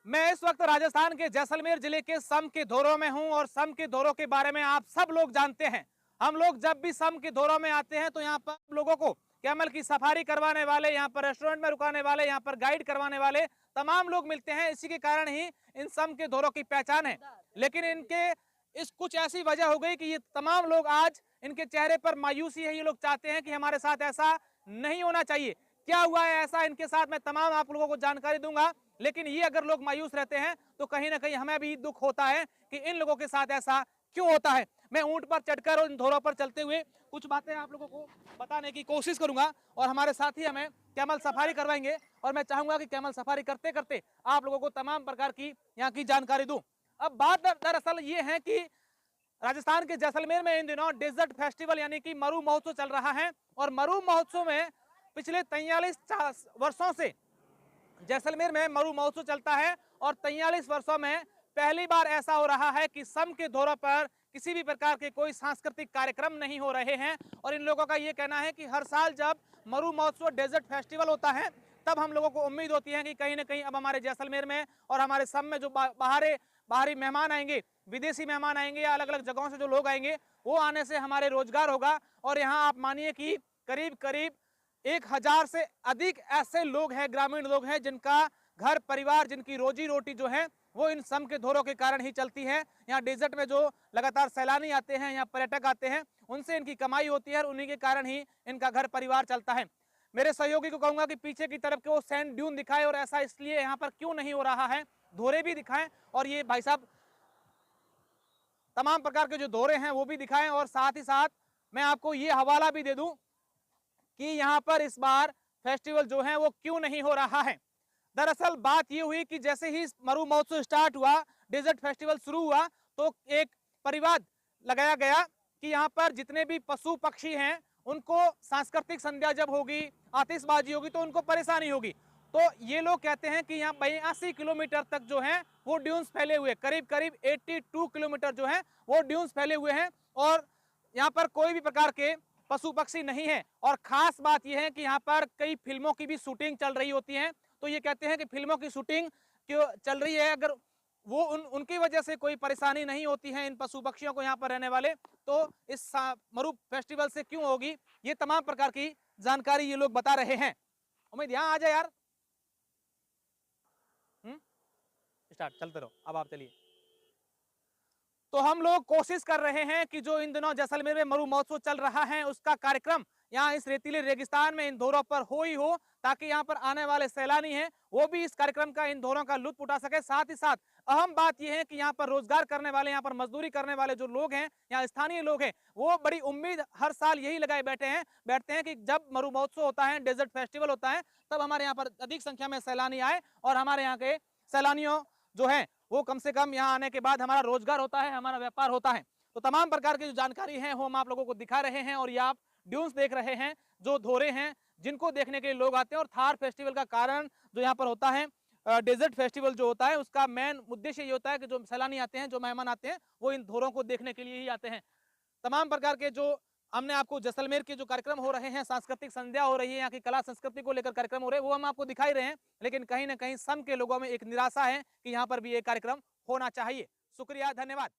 मैं इस वक्त राजस्थान के जैसलमेर जिले के सम के धोरों में हूं और सम के धोरों के बारे में आप सब लोग जानते हैं। हम लोग जब भी सम के धोरों में आते हैं तो यहाँ पर लोगों को कैमल की सफारी करवाने वाले, यहाँ पर रेस्टोरेंट में रुकाने वाले, यहाँ पर गाइड करवाने वाले तमाम लोग मिलते हैं। इसी के कारण ही इन सम के धोरों की पहचान है। लेकिन इनके इस कुछ ऐसी वजह हो गई कि ये तमाम लोग आज इनके चेहरे पर मायूसी है। ये लोग चाहते हैं कि हमारे साथ ऐसा नहीं होना चाहिए। क्या हुआ है ऐसा इनके साथ, मैं तमाम आप लोगों को जानकारी दूंगा। लेकिन ये अगर लोग मायूस रहते हैं तो कहीं ना कहीं हमें भी दुख होता है कि इन लोगों के साथ ऐसा क्यों होता है। मैं ऊंट पर चढ़कर और इन धोरों पर चलते हुए कुछ बातें आप लोगों को बताने की कोशिश करूंगा और हमारे साथी हमें कैमल सफारी करवाएंगे और मैं चाहूंगा कि कैमल सफारी करते करते आप लोगों को तमाम प्रकार की यहाँ की जानकारी दूं। अब बात दरअसल ये है कि राजस्थान के जैसलमेर में इन दिनों डेजर्ट फेस्टिवल यानी कि मरु महोत्सव चल रहा है और मरु महोत्सव में पिछले 43 वर्षों से जैसलमेर में मरु महोत्सव चलता है और 43 वर्षों में पहली बार ऐसा हो रहा है कि सम के धोरों पर किसी भी प्रकार के कोई सांस्कृतिक कार्यक्रम नहीं हो रहे हैं। और इन लोगों का ये कहना है कि हर साल जब मरु महोत्सव डेजर्ट फेस्टिवल होता है तब हम लोगों को उम्मीद होती है कि कहीं ना कहीं अब हमारे जैसलमेर में और हमारे सम में जो बाहरी मेहमान आएंगे, विदेशी मेहमान आएंगे या अलग अलग जगहों से जो लोग आएंगे, वो आने से हमारे रोजगार होगा। और यहाँ आप मानिए कि करीब करीब 1000 से अधिक ऐसे लोग हैं, ग्रामीण लोग हैं, जिनका घर परिवार, जिनकी रोजी रोटी जो है वो इन सम के धोरों के कारण ही चलती है। यहाँ डेजर्ट में जो लगातार सैलानी आते हैं, यहाँ पर्यटक आते हैं, उनसे इनकी कमाई होती है और उन्हीं के कारण ही इनका घर परिवार चलता है। मेरे सहयोगी को कहूंगा कि पीछे की तरफ के वो सैंड ड्यून दिखाए और ऐसा इसलिए यहाँ पर क्यों नहीं हो रहा है, धोरे भी दिखाएं और ये भाई साहब तमाम प्रकार के जो धोरे हैं वो भी दिखाएं। और साथ ही साथ मैं आपको ये हवाला भी दे दूं कि यहाँ पर इस बार फेस्टिवल जो है वो क्यों नहीं हो रहा है। दरअसल बात ये हुई कि जैसे ही मरु महोत्सव स्टार्ट हुआ, डेजर्ट फेस्टिवल शुरू हुआ, तो एक परिवाद लगाया गया कि यहाँ पर जितने भी पशु पक्षी हैं उनको सांस्कृतिक संध्या जब होगी, आतिशबाजी होगी तो उनको परेशानी होगी। तो ये लोग कहते हैं कि यहाँ 82 किलोमीटर तक जो है वो ड्यून्स फैले हुए, करीब करीब 82 किलोमीटर जो है वो ड्यून्स फैले हुए हैं और यहाँ पर कोई भी प्रकार के पशु पक्षी नहीं है। और खास बात यह है कि यहाँ पर कई फिल्मों की भी शूटिंग चल रही होती है। तो ये कहते हैं कि फिल्मों की शूटिंग क्यों चल रही है, अगर वो उनकी वजह से कोई परेशानी नहीं होती है इन पशु पक्षियों को यहाँ पर रहने वाले, तो इस मरु फेस्टिवल से क्यों होगी, ये तमाम प्रकार की जानकारी ये लोग बता रहे हैं। उम्मीद यहाँ आ जाए यार। स्टार्ट, चलते रहो, अब आप चलिए। तो हम लोग कोशिश कर रहे हैं कि जो इन दिनों जैसलमेर में मरु महोत्सव चल रहा है उसका कार्यक्रम यहाँ इस रेतीले रेगिस्तान में इन धोरों पर हो ही हो, ताकि यहाँ पर आने वाले सैलानी हैं वो भी इस कार्यक्रम का, इन धोरों का लुत्फ उठा सके। साथ ही साथ अहम बात यह है कि यहाँ पर रोजगार करने वाले, यहाँ पर मजदूरी करने वाले जो लोग हैं, यहाँ स्थानीय लोग हैं, वो बड़ी उम्मीद हर साल यही लगाए बैठते हैं कि जब मरु महोत्सव होता है, डेजर्ट फेस्टिवल होता है, तब हमारे यहाँ पर अधिक संख्या में सैलानी आए और हमारे यहाँ के सैलानियों जो है वो कम से कम यहाँ आने के बाद हमारा रोजगार होता है, हमारा व्यापार होता है। तो तमाम प्रकार की जो जानकारी है वो हम आप लोगों को दिखा रहे हैं और ये आप ड्यून्स देख रहे हैं, जो धोरे हैं जिनको देखने के लिए लोग आते हैं। और थार फेस्टिवल का कारण जो यहाँ पर होता है, डेजर्ट फेस्टिवल जो होता है, उसका मेन उद्देश्य ये होता है कि जो सैलानी आते हैं, जो मेहमान आते हैं, वो इन धोरों को देखने के लिए ही आते हैं। तमाम प्रकार के जो हमने आपको जैसलमेर के जो कार्यक्रम हो रहे हैं, सांस्कृतिक संध्या हो रही है, यहाँ की कला संस्कृति को लेकर कार्यक्रम हो रहे हैं, वो हम आपको दिखाई रहे हैं। लेकिन कहीं ना कहीं सम के लोगों में एक निराशा है कि यहाँ पर भी ये कार्यक्रम होना चाहिए। शुक्रिया, धन्यवाद।